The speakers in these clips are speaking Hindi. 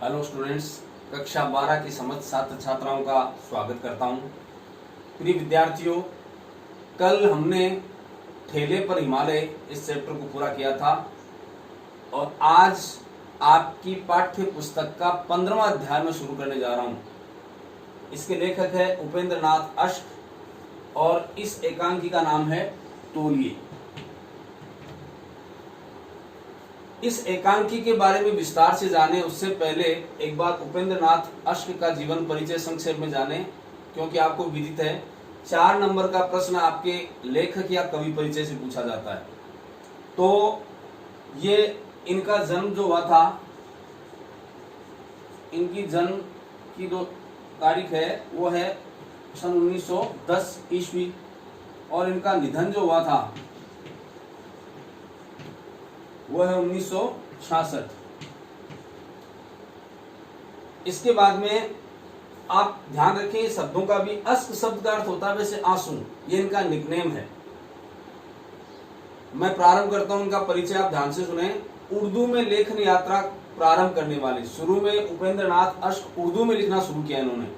हेलो स्टूडेंट्स, कक्षा 12 की समस्त छात्र छात्राओं का स्वागत करता हूं। प्रिय विद्यार्थियों, कल हमने ठेले पर हिमालय इस चैप्टर को पूरा किया था और आज आपकी पाठ्य पुस्तक का 15वां अध्याय में शुरू करने जा रहा हूं। इसके लेखक है उपेंद्र नाथ अश्क और इस एकांकी का नाम है तोलिए। इस एकांकी के बारे में विस्तार से जाने उससे पहले एक बार उपेंद्र नाथ अश्क का जीवन परिचय संक्षेप में जाने, क्योंकि आपको विदित है 4 नंबर का प्रश्न आपके लेखक या कवि परिचय से पूछा जाता है। तो ये इनका जन्म जो हुआ था, इनकी जन्म की जो तारीख है वो है सन 1910 ईस्वी और इनका निधन जो हुआ था वो है 1966। इसके बाद में आप ध्यान रखें, शब्दों का भी अश्क शब्द का अर्थ होता है वैसे आंसू, ये इनका निकनेम है। मैं प्रारंभ करता हूं इनका परिचय, आप ध्यान से सुने। उर्दू में लेखन यात्रा प्रारंभ करने वाले, शुरू में उपेंद्र नाथ अश्क उर्दू में लिखना शुरू किया इन्होंने।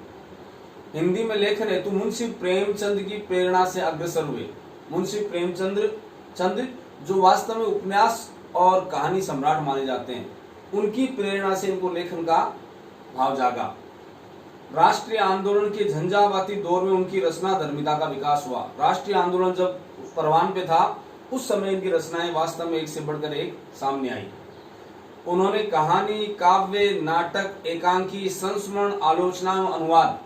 हिंदी में लेखन हेतु मुंशी प्रेमचंद की प्रेरणा से अग्रसर हुए। मुंशी प्रेमचंद जो वास्तव में उपन्यास और कहानी सम्राट माने जाते हैं, उनकी प्रेरणा से इनको लेखन का भाव जागा। राष्ट्रीय आंदोलन के झंझावाती दौर में उनकी रचना धर्मिता का विकास हुआ। राष्ट्रीय आंदोलन जब परवान पे था उस समय इनकी रचनाएं वास्तव में एक से बढ़कर एक सामने आई। उन्होंने कहानी, काव्य, नाटक, एकांकी, संस्मरण, आलोचना एवं अनुवाद,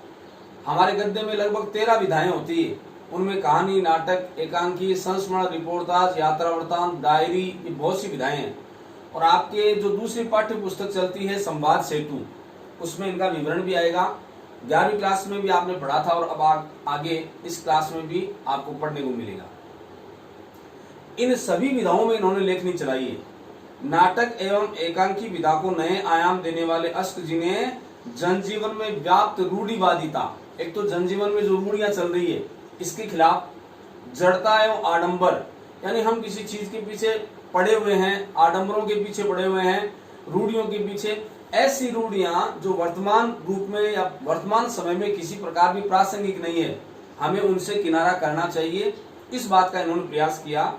हमारे गद्य में लगभग 13 विधाएं होती है। उनमें कहानी, नाटक, एकांकी, संस्मरण, रिपोर्टाज, यात्रा वृत्तांत, डायरी, ये बहुत सी विधाएं हैं। और आपके जो दूसरी पाठ्य पुस्तक चलती है संवाद सेतु, उसमें इनका विवरण भी आएगा। 11वीं क्लास में भी आपने पढ़ा था और अब आगे इस क्लास में भी आपको पढ़ने को मिलेगा। इन सभी विधाओं में इन्होंने लेखनी चलाई है। नाटक एवं एकांकी विधा को नए आयाम देने वाले अश्क जी ने जनजीवन में व्याप्त रूढ़िवादिता, एक तो जनजीवन में जो रूढ़ियां चल रही है इसके खिलाफ, जड़ता एवं आडंबर, यानी हम किसी चीज के पीछे पड़े हुए हैं, आडंबरों के पीछे पड़े हुए हैं, रूढ़ियों के पीछे, ऐसी रूढ़ियां जो वर्तमान रूप में या वर्तमान समय में किसी प्रकार भी प्रासंगिक नहीं है, हमें उनसे किनारा करना चाहिए। इस बात का इन्होंने प्रयास किया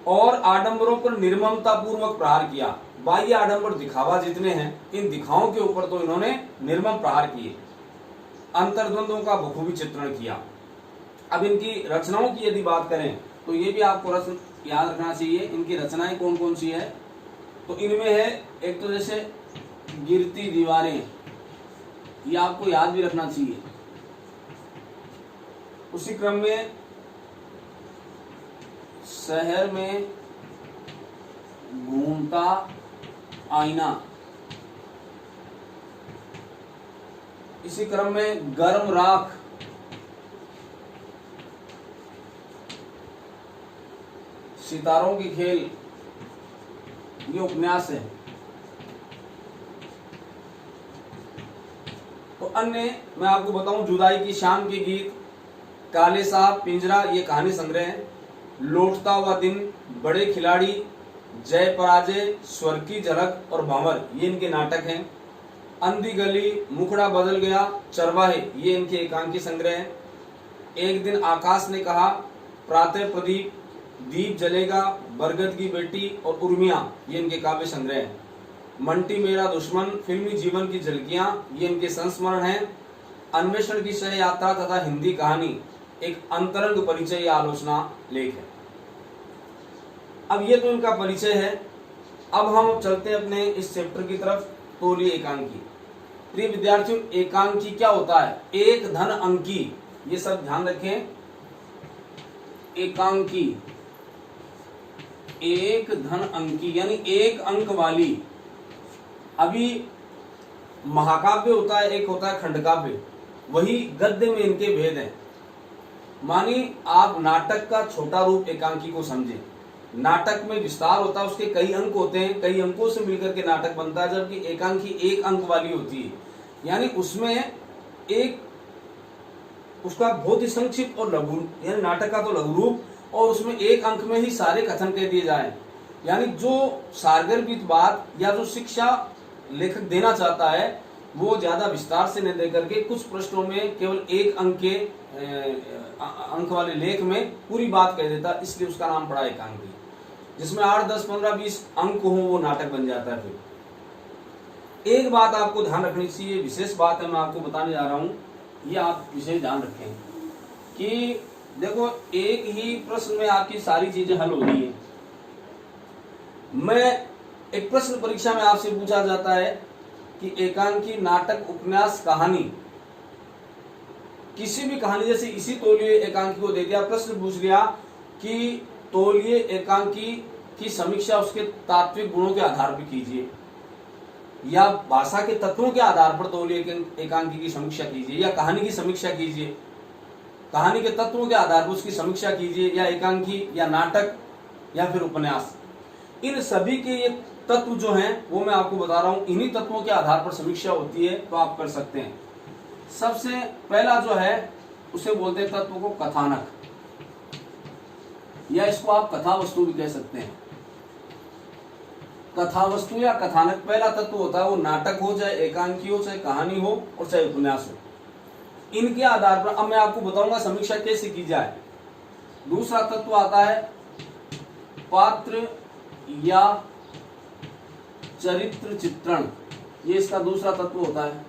और आडंबरों पर निर्ममता पूर्वक प्रहार किया। बाह्य आडंबर दिखावा जितने हैं, इन दिखाओं के ऊपर तो इन्होंने निर्मम प्रहार किए। अंतर्द्वंदों का बखूबी चित्रण किया। अब इनकी रचनाओं की यदि बात करें तो ये भी आपको याद रखना चाहिए इनकी रचनाएं कौन कौन सी है। तो इनमें है एक तो जैसे गिरती दीवारें, ये आपको याद भी रखना चाहिए। उसी क्रम में शहर में घूमता आईना, इसी क्रम में गर्म राख, सितारों की खेल, ये उपन्यास है। तो अन्य मैं आपको बताऊं, जुदाई की शाम के गीत, काले साहब, पिंजरा, ये कहानी संग्रह है। लौटता हुआ दिन, बड़े खिलाड़ी, जय पराजय, स्वर की झलक और भंवर, ये इनके नाटक हैं। अंधी गली, मुखड़ा बदल गया, चरवाहे, ये इनके एकांकी संग्रह है। एक दिन आकाश ने कहा, प्रातः प्रदीप, दीप जलेगा, बरगद की बेटी और उर्मिया, ये इनके काव्य संग्रह है। मंटी मेरा दुश्मन, फिल्मी जीवन की झलकियां, ये इनके संस्मरण हैं। अन्वेषण की सह यात्रा तथा हिंदी कहानी, एक अंतरंग परिचय या आलोचना लेख है। अब ये तो इनका परिचय है। अब हम चलते हैं अपने इस चैप्टर की तरफ, तोलिए एकांकी। प्रिय विद्यार्थियों, एकांकी क्या होता है? एक धन अंकी, ये सब ध्यान रखें। एकांकी, एक धन अंकी यानी एक अंक वाली। अभी महाकाव्य होता है, एक होता है खंडकाव्य, वही गद्य में इनके भेद हैं। मानी आप नाटक का छोटा रूप एकांकी को समझें। नाटक में विस्तार होता है, उसके कई अंक होते हैं, कई अंकों से मिलकर के नाटक बनता है, जबकि एकांकी एक अंक वाली होती है। यानी उसमें एक उसका बहुत ही संक्षिप्त और लघु, यानी नाटक का तो लघु रूप, और उसमें एक अंक में ही सारे कथन कह दिए जाए। यानी जो सारगर्भित बात या जो शिक्षा लेखक देना चाहता है वो ज्यादा विस्तार से नहीं देकर के कुछ पृष्ठों में केवल एक अंक वाले लेख में पूरी बात कह देता, इसलिए उसका नाम पड़ा एकांकी। जिसमें 8, 10, 15, 20 अंक हो वो नाटक बन जाता है। फिर एक बात आपको ध्यान रखनी चाहिए, विशेष बात है, मैं आपको बताने जा रहा हूं, ये आप विशेष ध्यान रखें कि देखो एक ही प्रश्न में आपकी सारी चीजें हल हो रही है। मैं एक प्रश्न परीक्षा में आपसे पूछा जाता है कि एकांकी नाटक, उपन्यास, कहानी, किसी भी कहानी, जैसे इसी तौलिए एकांकी को दे दिया, प्रश्न पूछ लिया कि तौलिए एकांकी की समीक्षा उसके तात्विक गुणों के आधार पर कीजिए, या भाषा के तत्वों के आधार पर तौलिए एकांकी की समीक्षा कीजिए, या कहानी की समीक्षा कीजिए, कहानी के तत्वों के आधार पर उसकी समीक्षा कीजिए, या एकांकी या नाटक या फिर उपन्यास। इन सभी के ये तत्व जो हैं वो मैं आपको बता रहा हूं, इन्हीं तत्वों के आधार पर समीक्षा होती है, तो आप कर सकते हैं। सबसे पहला जो है उसे बोलते हैं तत्व को कथानक, या इसको आप कथा वस्तु भी कह सकते हैं। कथा वस्तु या कथानक पहला तत्व होता है, वो नाटक हो, चाहे एकांकी हो, चाहे कहानी हो और चाहे उपन्यास हो। इनके आधार पर अब मैं आपको बताऊंगा समीक्षा कैसे की जाए। दूसरा तत्व आता है पात्र या चरित्र चित्रण, ये इसका दूसरा तत्व होता है।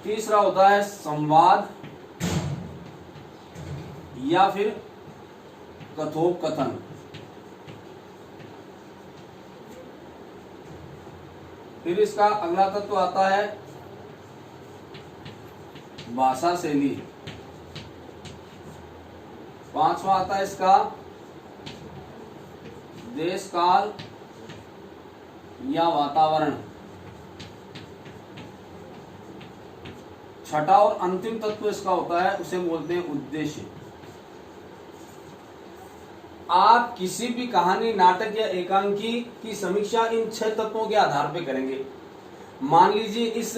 तीसरा होता है संवाद या फिर कथोपकथन। फिर इसका अगला तत्व आता है भाषा शैली। पांचवा आता है इसका देश काल या वातावरण। छठा और अंतिम तत्व इसका होता है, उसे बोलते हैं उद्देश्य। आप किसी भी कहानी, नाटक या एकांकी की समीक्षा इन 6 तत्वों के आधार पर करेंगे। मान लीजिए इस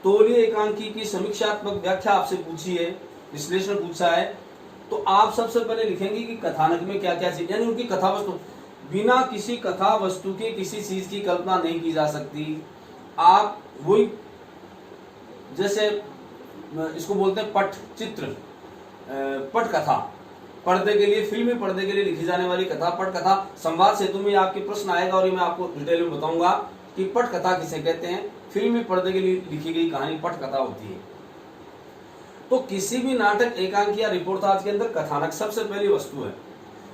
तौलिए एकांकी की समीक्षात्मक व्याख्या आपसे पूछी है, विश्लेषण पूछा है, तो आप सबसे पहले लिखेंगे कि कथानक में क्या क्या चीज, यानी उनकी कथा वस्तु। बिना किसी कथा वस्तु के किसी चीज की कल्पना नहीं की जा सकती। आप वही, जैसे इसको बोलते हैं पट चित्र, पट कथा, पर्दे के लिए, फिल्मी पर्दे के लिए लिखी जाने वाली कथा पट कथा। संवाद सेतु में आपके प्रश्न आएगा और ये मैं आपको डिटेल में बताऊंगा कि पट कथा किसे कहते हैं। फिल्मी पर्दे के लिए लिखी गई कहानी पट कथा होती है। तो किसी भी नाटक, एकांकी या रिपोर्टाज के अंदर कथानक सबसे पहली वस्तु है।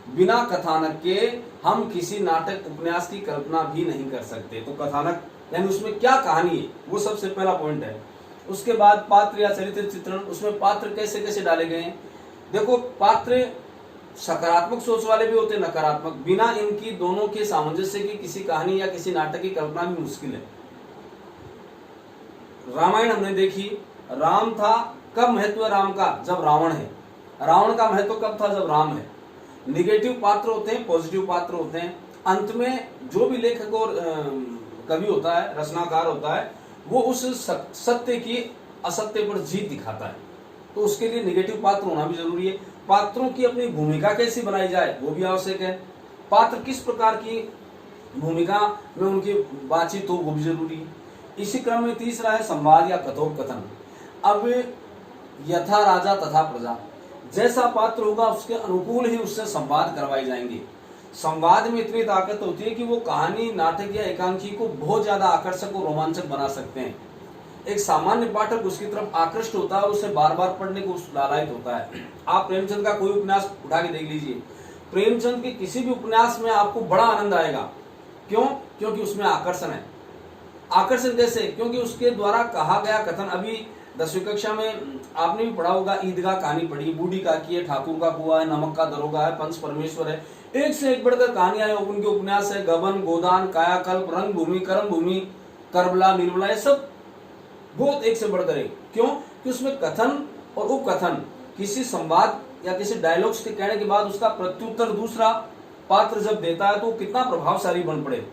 बिना कथानक के हम किसी नाटक, उपन्यास की कल्पना भी नहीं कर सकते। तो कथानक यानी उसमें क्या कहानी है, वो सबसे पहला पॉइंट है। उसके बाद पात्र या चरित्र चित्रण, उसमें पात्र कैसे कैसे डाले गए हैं। देखो पात्र सकारात्मक सोच वाले भी होते हैं, नकारात्मक। बिना इनकी दोनों के सामंजस्य की किसी कहानी या किसी नाटक की कल्पना भी मुश्किल है। रामायण हमने देखी, राम था, कब महत्व है राम का, जब रावण है। रावण का महत्व कब था, जब राम है। निगेटिव पात्र होते हैं, पॉजिटिव पात्र होते हैं। अंत में जो भी लेखक और कवि होता है, रचनाकार होता है, वो उस सत्य की असत्य पर जीत दिखाता है। तो उसके लिए निगेटिव पात्र होना भी जरूरी है। पात्रों की अपनी भूमिका कैसी बनाई जाए वो भी आवश्यक है। पात्र किस प्रकार की भूमिका में उनकी बातचीत हो वो भी जरूरी है। इसी क्रम में तीसरा है संवाद या कथोपकथन। अब यथा राजा तथा प्रजा, जैसा पात्र होगा उसके अनुकूल ही उससे संवाद करवाए जाएंगे। संवाद में इतनी ताकत होती है कि वो कहानी, नाटक या एकांकी को बहुत ज्यादा आकर्षक और रोमांचक बना सकते हैं। एक सामान्य पाठक उसकी तरफ आकृष्ट होता है और उसे बार बार पढ़ने को लालायित होता है। आप प्रेमचंद का कोई उपन्यास उठा के देख लीजिए, प्रेमचंद के किसी भी उपन्यास में आपको बड़ा आनंद आएगा। क्यों? क्योंकि उसमें आकर्षण है। आकर्षण कैसे? क्योंकि उसके द्वारा कहा गया कथन, अभी 10वीं कक्षा में आपने भी पढ़ा होगा, ईदगाह कहानी पढ़ी, बूढ़ी काकी है, ठाकुर का कुआं है, नमक का दरोगा है, पंच परमेश्वर है, एक से एक बढ़कर कहानियां हैं। उनके उपन्यास है गबन, गोदान, कायाकल्प, रंग भूमि, कर्म भूमि, करबला, निर्मला, ये सब बहुत एक से बढ़कर एक। क्यों? कि उसमें कथन और उपकथन, किसी संवाद या किसी डायलॉग्स के कहने के बाद उसका प्रत्युत्तर दूसरा पात्र जब देता है तो कितना प्रभावशाली बन पड़े।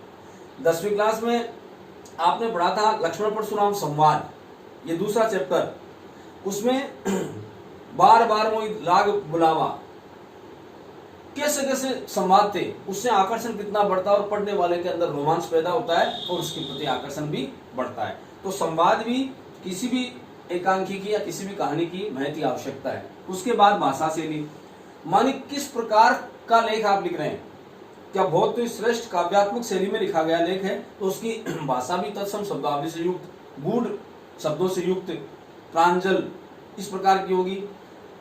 10वीं क्लास में आपने पढ़ा था लक्ष्मण परशुराम संवाद, ये दूसरा चैप्टर। उसमें बार बार मोहि लाग बुलावा, कैसे कैसे संवाद थे, उससे आकर्षण कितना बढ़ता है और पढ़ने वाले के अंदर रोमांच पैदा होता है और उसके प्रति आकर्षण भी बढ़ता है। तो संवाद भी किसी भी एकांकी की या किसी भी कहानी की महती आवश्यकता है। उसके बाद भाषा शैली, मानी किस प्रकार का लेख आप लिख रहे हैं, क्या बहुत श्रेष्ठ काव्यात्मक शैली में लिखा गया लेख है तो उसकी भाषा भी तत्सम शब्दावली से युक्त, गूढ़ शब्दों से युक्त, प्रांजल इस प्रकार की होगी।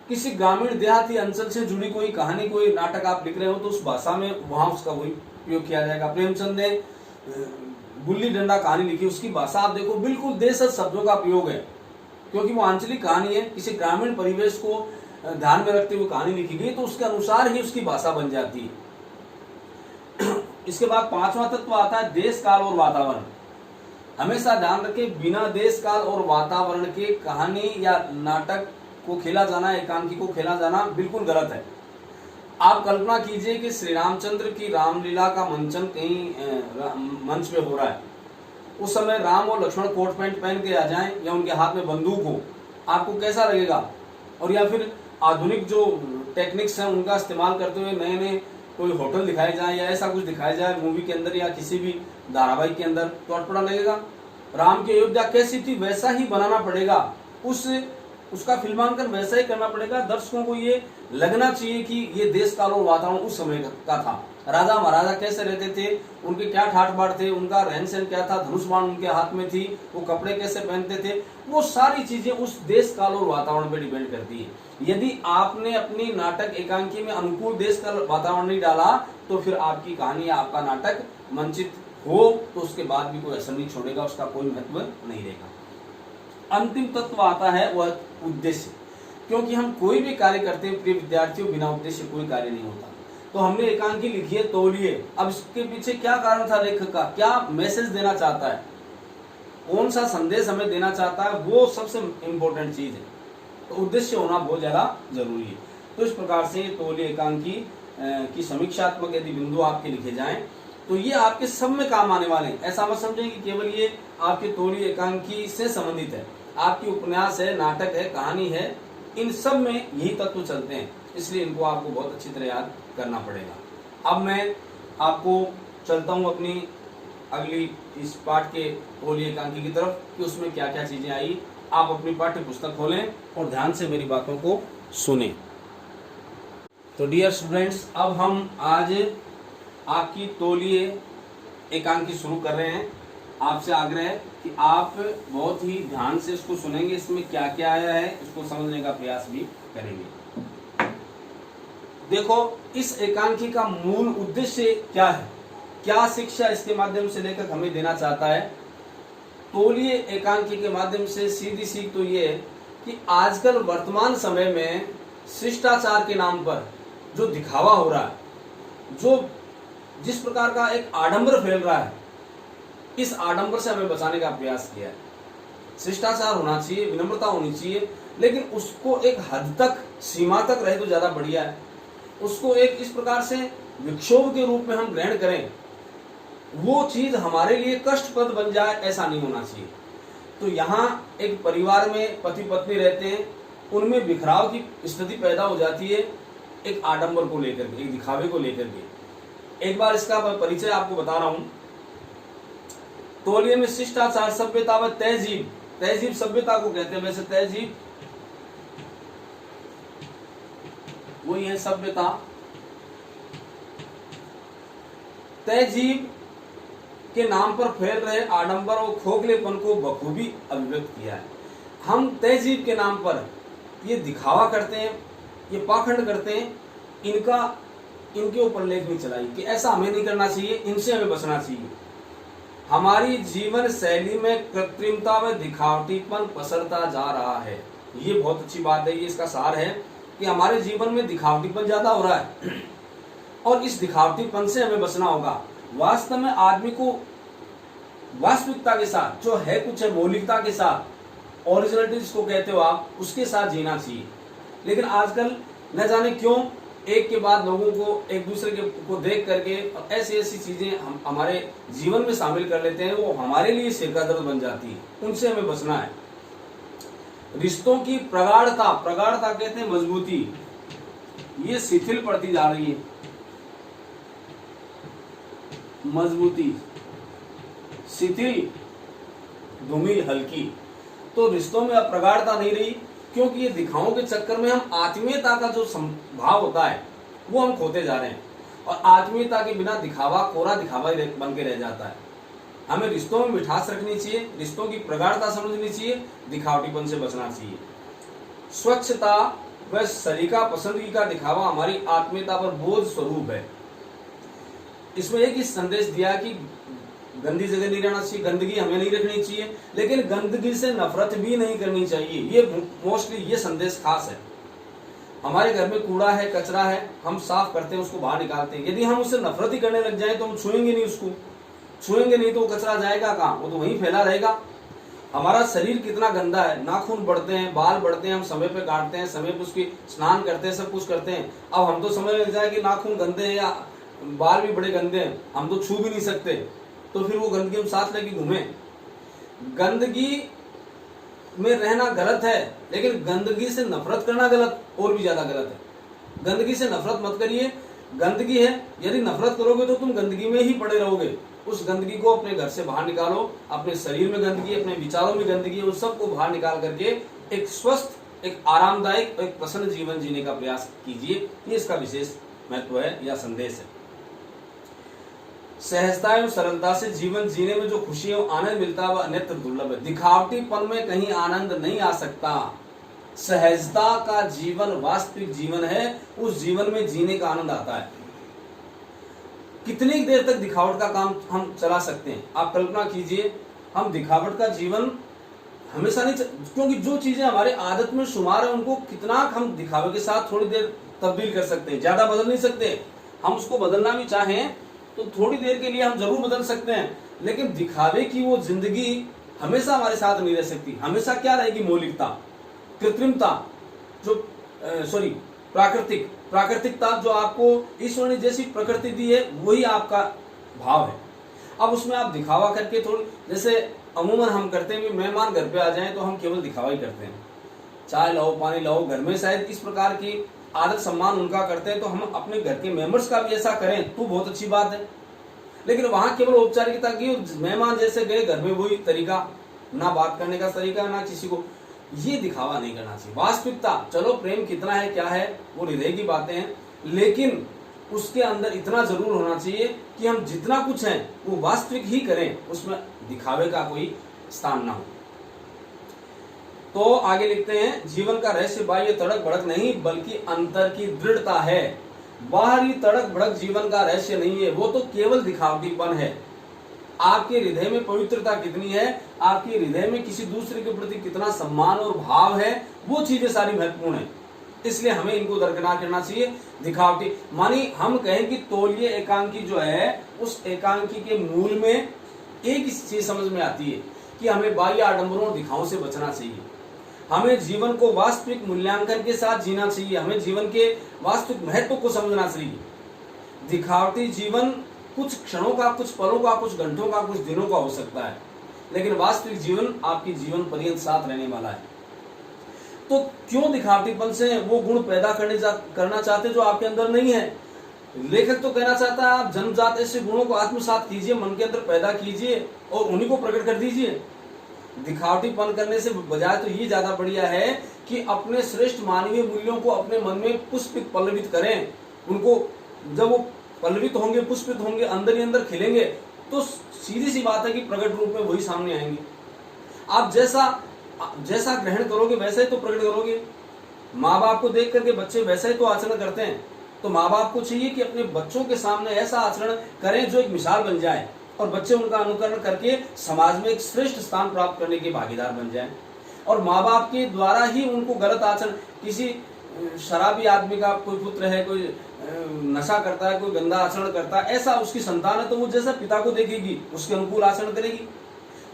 किसी ग्रामीण देहाती अंचल से जुड़ी कोई कहानी, कोई नाटक आप लिख रहे हो तो उस भाषा में वहां उसका वही प्रयोग किया जाएगा। प्रेमचंद ने गुल्ली डंडा कहानी लिखी, उसकी भाषा आप देखो बिल्कुल देशज शब्दों का प्रयोग है, क्योंकि वो आंचलिक कहानी है, किसी ग्रामीण परिवेश को ध्यान में रखते हुए कहानी लिखी गई तो उसके अनुसार ही उसकी भाषा बन जाती है। इसके बाद पांचवा तत्व आता है देश काल और वातावरण। हमेशा ध्यान रखें, बिना देश काल और वातावरण के कहानी या नाटक को खेला जाना, एकांकी को खेला जाना बिल्कुल गलत है। आप कल्पना कीजिए कि श्री रामचंद्र की रामलीला का मंचन कहीं मंच पे हो रहा है, उस समय राम और लक्ष्मण कोट पैंट पहन के आ जाएं या उनके हाथ में बंदूक हो, आपको कैसा लगेगा? और या फिर आधुनिक जो टेक्निक्स हैं उनका इस्तेमाल करते हुए नए नए कोई होटल दिखाए जाए या ऐसा कुछ दिखाया जाए मूवी के अंदर या किसी भी धारावाहिक के अंदर, तो अटपटा लगेगा। राम की अयोध्या कैसी थी वैसा ही बनाना पड़ेगा, उसका फिल्मांकन वैसा ही करना पड़ेगा। दर्शकों को ये लगना चाहिए कि ये देश काल और वातावरण उस समय का था। राजा महाराजा कैसे रहते थे, उनके क्या ठाट बाट थे, उनका रहन सहन क्या था, धनुष बाण उनके हाथ में थी, वो कपड़े कैसे पहनते थे, वो सारी चीजें उस देश काल और वातावरण पे डिपेंड करती है। यदि आपने अपनी नाटक एकांकी में अनुकूल देश काल वातावरण नहीं डाला तो फिर आपकी कहानी या आपका नाटक मंचित हो तो उसके बाद भी कोई असर नहीं छोड़ेगा, उसका कोई महत्व नहीं रहेगा। अंतिम तत्व आता है वह उद्देश्य, क्योंकि हम कोई भी कार्य करते हैं प्रिय विद्यार्थियों, बिना उद्देश्य कोई कार्य नहीं होता। तो हमने एकांकी लिखी है तौलिए, अब इसके पीछे क्या कारण था लेखक का, क्या मैसेज देना चाहता है, कौन सा संदेश हमें देना चाहता है, वो सबसे इम्पोर्टेंट चीज है। तो उद्देश्य होना बहुत ज्यादा जरूरी है। तो इस प्रकार से तौलिए एकांकी की समीक्षात्मक यदि बिंदु आपके लिखे जाएं तो ये आपके सब में काम आने वाले हैं। ऐसा मत समझें कि केवल ये आपके तौलिए एकांकी से संबंधित है, आपकी उपन्यास है, नाटक है, कहानी है, इन सब में यही तत्व चलते हैं, इसलिए इनको आपको बहुत अच्छी तरह याद करना पड़ेगा। अब मैं आपको चलता हूँ अपनी अगली इस पाठ के तौलिए एकांकी की तरफ कि उसमें क्या क्या चीजें आई। आप अपनी पाठ्य पुस्तक खोलें और ध्यान से मेरी बातों को सुनें। तो डियर स्टूडेंट्स, अब हम आज आपकी तौलिए एकांकी शुरू कर रहे हैं। आपसे आग्रह है कि आप बहुत ही ध्यान से इसको सुनेंगे, इसमें क्या क्या आया है इसको समझने का प्रयास भी करेंगे। देखो, इस एकांकी का मूल उद्देश्य क्या है, क्या शिक्षा इसके माध्यम से लेखक हमें देना चाहता है। तौलिए एकांकी के माध्यम से सीधी सीख तो ये है कि आजकल वर्तमान समय में शिष्टाचार के नाम पर जो दिखावा हो रहा है, जो जिस प्रकार का एक आडंबर फैल रहा है, इस आडंबर से हमें बचाने का प्रयास किया है। शिष्टाचार होना चाहिए, विनम्रता होनी चाहिए, लेकिन उसको एक हद तक, सीमा तक रहे तो ज्यादा बढ़िया है। उसको एक इस प्रकार से विक्षोभ के रूप में हम ग्रहण करें, वो चीज हमारे लिए कष्टप्रद बन जाए, ऐसा नहीं होना चाहिए। तो यहाँ एक परिवार में पति पत्नी रहते हैं, उनमें बिखराव की स्थिति पैदा हो जाती है एक आडंबर को लेकर के, एक दिखावे को लेकर के। एक बार इसका परिचय आपको बता रहा हूं। तौलिए में शिष्टाचार, सभ्यता व तहजीब, तहजीब सभ्यता को कहते हैं, वैसे तहजीब वही है सभ्यता। तहजीब के नाम पर फैल रहे आडंबर और खोखलेपन को बखूबी अभिव्यक्त किया है। हम तहजीब के नाम पर ये दिखावा करते हैं, ये पाखंड करते हैं, इनके ऊपर लेख नहीं चलाई कि ऐसा हमें नहीं करना चाहिए, इनसे हमें बचना चाहिए। हमारी जीवन शैली में कृत्रिमता व दिखावटीपन पसरता जा रहा है। ये बहुत अच्छी बात है, ये इसका सार है कि हमारे जीवन में दिखावटीपन ज्यादा हो रहा है और इस दिखावटीपन से हमें बचना होगा। वास्तव में आदमी को वास्तविकता के साथ, जो है कुछ है, मौलिकता के साथ, ओरिजिनलिटी जिसको कहते हो आप, उसके साथ जीना चाहिए। लेकिन आजकल न जाने क्यों एक के बाद लोगों को एक दूसरे को देख करके ऐसी ऐसी चीजें हम हमारे जीवन में शामिल कर लेते हैं, वो हमारे लिए सिर का दर्द बन जाती है। उनसे हमें बचना है। रिश्तों की प्रगाढ़ता, प्रगाढ़ता कहते हैं मजबूती, ये शिथिल पड़ती जा रही है, मजबूती, शिथिल, धूमिल, हल्की। तो रिश्तों में अब प्रगाढ़ता नहीं रही, क्योंकि ये दिखाओं के चक्कर में हम आत्मीयता का जो भाव होता है वो हम खोते जा रहे हैं, और आत्मीयता के बिना दिखावा कोरा दिखावा ही बन के रह जाता है। हमें रिश्तों में मिठास रखनी चाहिए, रिश्तों की प्रगाढ़ता समझनी चाहिए, दिखावटीपन से बचना चाहिए। स्वच्छता व सलीका पसंदगी का दिखावा हमारी आत्मीयता पर बोझ स्वरूप है। इसमें एक ही संदेश दिया कि गंदी जगह नहीं रहना चाहिए, गंदगी हमें नहीं रखनी चाहिए, लेकिन गंदगी से नफरत भी नहीं करनी चाहिए। ये मोस्टली ये संदेश खास है। हमारे घर में कूड़ा है, कचरा है, हम साफ करते हैं, उसको बाहर निकालते हैं। यदि हम उससे नफरत ही करने लग जाए तो हम छुएंगे नहीं, उसको छुएंगे नहीं तो वो कचरा जाएगा कहाँ, वो तो वहीं फैला रहेगा। हमारा शरीर कितना गंदा है, नाखून बढ़ते हैं, बाल बढ़ते हैं, हम समय पे काटते हैं, समय पे उसकी स्नान करते हैं, सब कुछ करते हैं। अब हम तो समय लग जाए कि नाखून गंदे हैं या बाल भी बड़े गंदे हैं, हम तो छू भी नहीं सकते, तो फिर वो गंदगी हम साथ लेके घूमे। गंदगी में रहना गलत है, लेकिन गंदगी से नफरत करना गलत, और भी ज्यादा गलत है। गंदगी से नफरत मत करिए, गंदगी है, यदि नफरत करोगे तो तुम गंदगी में ही पड़े रहोगे। उस गंदगी को अपने घर से बाहर निकालो, अपने शरीर में गंदगी, अपने विचारों में गंदगी, उस सब को बाहर निकाल करके एक स्वस्थ, एक आरामदायक, एक प्रसन्न जीवन जीने का प्रयास कीजिए। ये इसका विशेष महत्व है या संदेश है। सहजता एवं सरलता से जीवन जीने में जो खुशी और आनंद मिलता है वह अन्यत्र दुर्लभ है। दिखावटीपन में कहीं आनंद नहीं आ सकता। सहजता का जीवन वास्तविक जीवन है, उस जीवन में जीने का आनंद आता है। कितनी देर तक दिखावट का काम हम चला सकते हैं? आप कल्पना कीजिए, हम दिखावट का जीवन हमेशा नहीं क्योंकि जो चीजें हमारे आदत में शुमार है उनको कितना हम दिखावे के साथ थोड़ी देर तब्दील कर सकते हैं, ज्यादा बदल नहीं सकते। हम उसको बदलना भी चाहें तो थोड़ी देर के लिए हम जरूर बदल सकते हैं, लेकिन दिखावे की वो जिंदगी हमेशा हमारे साथ नहीं रह सकती। हमेशा क्या रहेगी? मौलिकता, कृत्रिमता, जो प्राकृतिकता जो आपको ईश्वर ने जैसी प्रकृति दी है वही आपका भाव है। अब उसमें आप दिखावा करके थोड़ी, जैसे अमूमन हम करते हैं, मेहमान घर पे आ जाएं तो हम केवल दिखावा ही करते हैं, चाय लाओ, पानी लाओ। घर में शायद इस प्रकार की आदर सम्मान उनका करते हैं, तो हम अपने घर के मेंबर्स का भी ऐसा करें तो बहुत अच्छी बात है। लेकिन वहां केवल औपचारिकता की, मेहमान जैसे गए घर में वही तरीका, ना बात करने का तरीका, ना किसी को, ये दिखावा नहीं करना चाहिए। वास्तविकता, चलो प्रेम कितना है क्या है वो हृदय की बातें हैं, लेकिन उसके अंदर इतना जरूर होना चाहिए कि हम जितना कुछ है वो वास्तविक ही करें, उसमें दिखावे का कोई स्थान ना हो। तो आगे लिखते हैं, जीवन का रहस्य बाह्य तड़क भड़क नहीं बल्कि अंतर की दृढ़ता है। बाहरी तड़क भड़क जीवन का रहस्य नहीं है, वो तो केवल दिखावटीपन है। आपके हृदय में पवित्रता कितनी है, आपके हृदय में किसी दूसरे के प्रति कितना सम्मान और भाव है, वो चीजें सारी महत्वपूर्ण है। इसलिए हमें इनको दरकिनार करना चाहिए। दिखावटी मानी हम कहें कि तौलिए एकांकी जो है, उस एकांकी के मूल में एक ही चीज समझ में आती है कि हमें बाह्य आडंबरों और दिखाओं से बचना चाहिए। हमें जीवन को वास्तविक मूल्यांकन के साथ जीना चाहिए, हमें जीवन के वास्तविक महत्व को समझना चाहिए। दिखावटी जीवन कुछ क्षणों का, कुछ पलों का, कुछ घंटों का, कुछ दिनों का हो सकता है, लेकिन वास्तविक जीवन आपकी जीवन पर्यंत साथ रहने वाला है। तो क्यों दिखावटीपन से वो गुण पैदा करना चाहते जो आपके अंदर नहीं है? लेखक तो कहना चाहता है आप जन्मजात ऐसे गुणों को आत्मसात कीजिए, मन के अंदर पैदा कीजिए और उन्हीं को प्रकट कर दीजिए। दिखावटीपन करने से बजाय तो ये ज्यादा बढ़िया है कि अपने श्रेष्ठ मानवीय मूल्यों को अपने मन में पुष्पित पल्लवित करें। उनको जब वो पल्लवित होंगे, पुष्पित होंगे, अंदर ही अंदर खिलेंगे, तो सीधी सी बात है कि प्रकट रूप में वही सामने आएंगे। आप जैसा ग्रहण करोगे वैसा ही तो प्रकट करोगे। माँ बाप को देख करके बच्चे वैसा ही तो आचरण करते हैं, तो माँ बाप को चाहिए कि अपने बच्चों के सामने ऐसा आचरण करें जो एक मिसाल बन जाए और बच्चे उनका अनुकरण करके समाज में एक श्रेष्ठ स्थान प्राप्त करने के भागीदार बन जाएं। और माँ बाप के द्वारा ही उनको गलत आचरण, किसी शराबी आदमी का कोई पुत्र है, कोई नशा करता है, कोई गंदा आचरण करता है, ऐसा उसकी संतान है तो वो जैसा पिता को देखेगी उसके अनुकूल आचरण करेगी।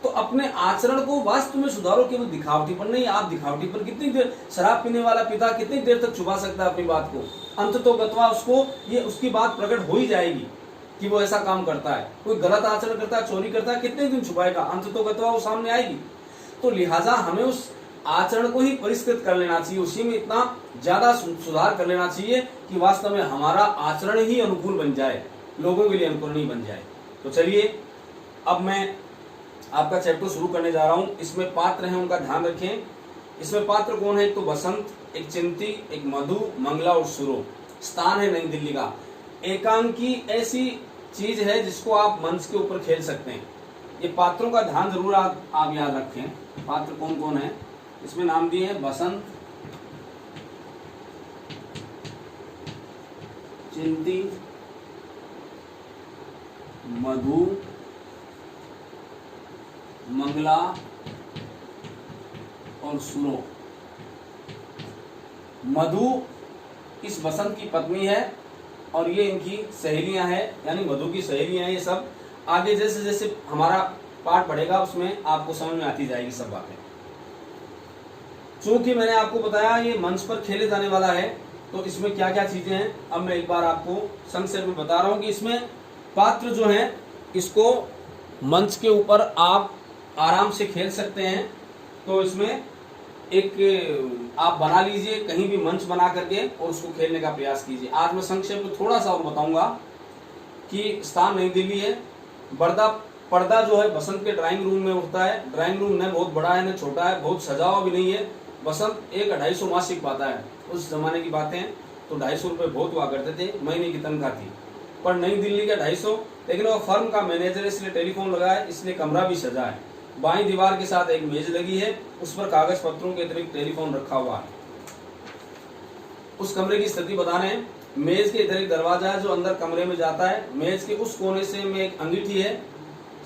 तो अपने आचरण को वास्तव में सुधारो, केवल दिखावटीपन नहीं। आप दिखावटीपन कितनी देर, शराब पीने वाला पिता कितनी देर तक छुपा सकता है अपनी बात को? अंततोगत्वा उसको ये उसकी बात प्रकट हो ही जाएगी कि वो ऐसा काम करता है। कोई गलत आचरण करता है, चोरी करता है, कितने दिन छुपाएगा? अंततोगत्वा वो सामने आएगी। तो लिहाजा हमें उस आचरण को ही परिष्कृत कर लेना चाहिए, उसी में इतना ज्यादा सुधार कर लेना चाहिए कि वास्तव में हमारा आचरण ही अनुकूल बन जाए, लोगों के लिए अनुकूल बन जाए। तो चलिए अब मैं आपका चैप्टर शुरू करने जा रहा हूं। इसमें पात्र हैं, उनका ध्यान रखें। इसमें पात्र कौन है? एक तो बसंत, एक चिंती, एक मधु, मंगला और सुरो। स्थान है नई दिल्ली का। एकांकी ऐसी चीज है जिसको आप मंच के ऊपर खेल सकते हैं। ये पात्रों का ध्यान जरूर आप याद रखें। पात्र कौन कौन है इसमें नाम दिए हैं? बसंत, चिंती, मधु, मंगला और सुरो। मधु इस बसंत की पत्नी है और ये इनकी सहेलियां हैं, यानी मधु की सहेलियां हैं। ये सब आगे जैसे जैसे हमारा पाठ बढ़ेगा उसमें आपको समझ में आती जाएगी सब बातें। चूंकि मैंने आपको बताया ये मंच पर खेले जाने वाला है, तो इसमें क्या क्या चीजें हैं अब मैं एक बार आपको संक्षेप में बता रहा हूं कि इसमें पात्र जो है इसको मंच के ऊपर आप आराम से खेल सकते हैं। तो इसमें एक आप बना लीजिए कहीं भी मंच बना करके और उसको खेलने का प्रयास कीजिए। आज मैं संक्षेप में थोड़ा सा और बताऊंगा कि स्थान नई दिल्ली है। पर्दा जो है बसंत के ड्राइंग रूम में उठता है। ड्राइंग रूम न बहुत बड़ा है न छोटा है, बहुत सजा हुआ भी नहीं है। बसंत 1-250 मासिक पाता है। उस जमाने की बातें, तो 250 रुपए बहुत हुआ करते थे, महीने की तनख्वाह थी। पर नई दिल्ली का 250, लेकिन वो फर्म का मैनेजर है इसलिए टेलीफोन लगा है, इसलिए कमरा भी सजा है। बाईं दीवार के साथ एक मेज लगी है, उस पर कागज पत्रों के अतिरिक्त टेलीफोन रखा हुआ है। उस कमरे की स्थिति बता रहे हैं। मेज के इधर एक दरवाजा है जो अंदर कमरे में जाता है। मेज के उस कोने से में एक अंगीठी है,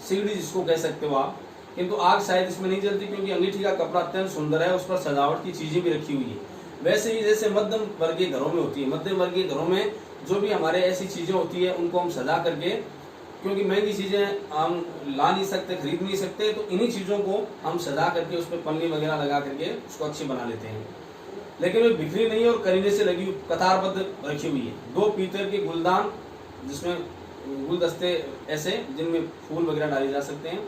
सीढ़ी जिसको कह सकते हो आप, किंतु आग शायद इसमें नहीं जलती क्योंकि अंगीठी का कपड़ा अत्यंत सुंदर है, उस पर सजावट की चीजें भी रखी हुई है। वैसे ही जैसे मध्यम वर्गीय घरों में होती है, मध्यम वर्गीय घरों में जो भी हमारे ऐसी चीजें होती है उनको हम सजा करके, क्योंकि महंगी चीजें हम ला नहीं सकते, खरीद नहीं सकते, तो इन्हीं चीजों को हम सजा करके उस पर पन्नी वगैरह लगा करके उसको अच्छी बना लेते हैं। लेकिन वे बिखरी नहीं और करीने से लगी कतारबद्ध रखी हुई है। 2 पीतल के गुलदान जिसमें गुलदस्ते ऐसे जिनमें फूल वगैरह डाले जा सकते हैं।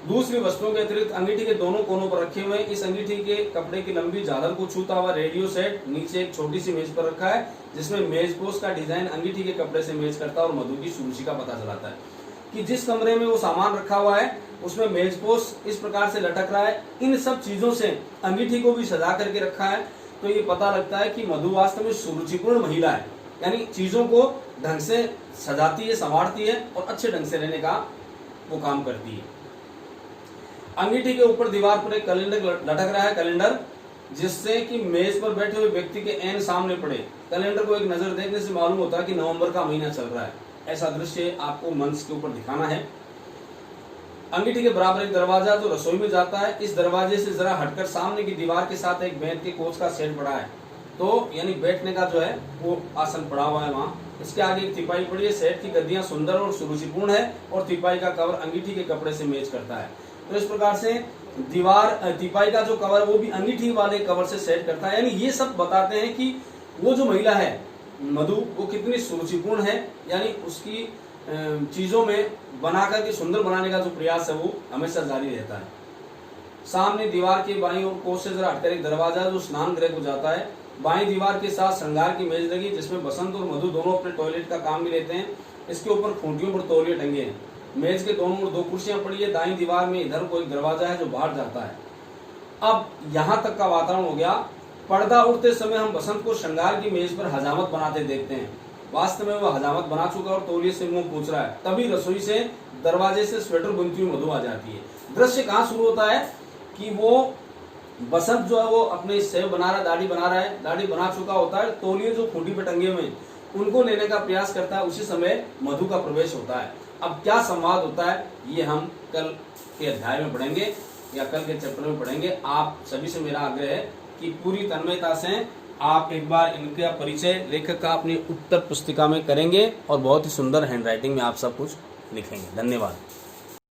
दूसरी वस्तुओं के अतिरिक्त अंगीठी के दोनों कोनों पर रखे हुए हैं। इस अंगीठी के कपड़े की लंबी झालर को छूता हुआ रेडियो सेट नीचे एक छोटी सी मेज पर रखा है, जिसमें मेजपोश का डिजाइन अंगीठी के कपड़े से मैच करता है और मधु की सुरुचि का पता चलाता है कि जिस कमरे में वो सामान रखा हुआ है उसमें मेजपोश इस प्रकार से लटक रहा है। इन सब चीजों से अंगीठी को भी सजा करके रखा है, तो ये पता लगता है कि मधु वास्तव में सुरुचिपूर्ण महिला है, यानी चीजों को ढंग से सजाती है, संवारती है और अच्छे ढंग से रहने का वो काम करती है। अंगीठी के ऊपर दीवार पर एक कैलेंडर लटक रहा है, कैलेंडर, जिससे कि मेज पर बैठे हुए व्यक्ति के ऐन सामने पड़े। कैलेंडर को एक नजर देखने से मालूम होता है कि नवंबर का महीना चल रहा है। ऐसा दृश्य आपको मंच के ऊपर दिखाना है। अंगीठी के बराबर एक दरवाजा जो रसोई में जाता है। इस दरवाजे से जरा हटकर सामने की दीवार के साथ एक बेंच के कोच का सेट पड़ा है, तो यानी बैठने का जो है वो आसन पड़ा हुआ है वहाँ। इसके आगे एक तिपाई पड़ी है। सेट की गद्दियां सुंदर और सुरुचिपूर्ण है और तिपाई का कवर अंगीठी के कपड़े से मैच करता है। तो इस प्रकार से दीवार तिपाई का जो कवर वो भी अंगीठी वाले कवर से सेट करता है। यानी ये सब बताते हैं कि वो जो महिला है मधु वो कितनी सुरुचिपूर्ण है, यानी उसकी चीजों में बनाकर के सुंदर बनाने का जो प्रयास है वो हमेशा जारी रहता है। सामने दीवार के बाईं ओर कोच से जरा हटकर एक दरवाजा जो स्नान गृह को जाता है। बाईं दीवार के साथ श्रृंगार की मेज लगी जिसमें बसंत और मधु दोनों अपने टॉयलेट का काम भी लेते हैं। इसके ऊपर खूंटियों पर तौलिए टंगे हैं। मेज के दोनों ओर 2 कुर्सियां पड़ी है। दाईं दीवार में इधर को एक दरवाजा है जो बाहर जाता है। अब यहाँ तक का वातावरण हो गया। पर्दा उठते समय हम बसंत को श्रृंगार की मेज पर हजामत बनाते देखते हैं। वास्तव में वह हजामत बना चुका और तौलिए से मुंह पूछ रहा है। तभी रसोई से दरवाजे से स्वेटर बुनती हुई मधु आ जाती है। दृश्य कहाँ शुरू होता है कि वो बसंत जो है वो अपने सेव बना रहा है, दाढ़ी बना रहा है, दाढ़ी बना चुका होता है। तौलिए जो खूंटी पे टंगे हुए उनको लेने का प्रयास करता है। उसी समय मधु का प्रवेश होता है। अब क्या संवाद होता है ये हम कल के अध्याय में पढ़ेंगे या कल के चैप्टर में पढ़ेंगे। आप सभी से मेरा आग्रह है कि पूरी तन्मयता से आप एक बार इनका परिचय लेखक का अपनी उत्तर पुस्तिका में करेंगे और बहुत ही सुंदर हैंडराइटिंग में आप सब कुछ लिखेंगे। धन्यवाद।